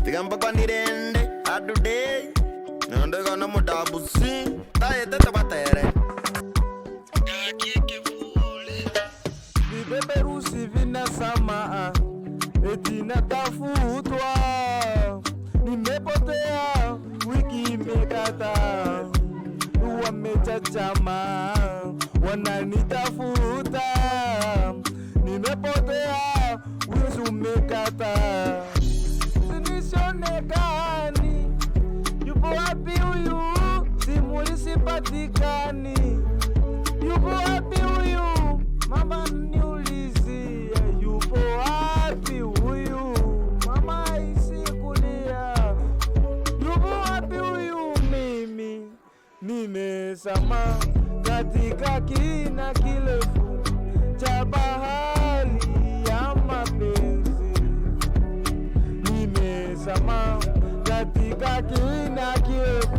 Tigampa kwa nirende adude nande kana mudabusi taete tabatere vibeberusi vinasama eti natafutwa, nimepotea wiki imekata, wamechachama wananitafuta, nimepotea wiki umekata, sisionekani, yupo wapi huyu, simu sipatikani, yupo wapi huyu, mama niulizia, yupo wapi huyu, mama isikulia, yupo wapi huyu, mimi nimesama katika kina kirefu cha bahari ya mapenzi, nimesama katika kina kirefu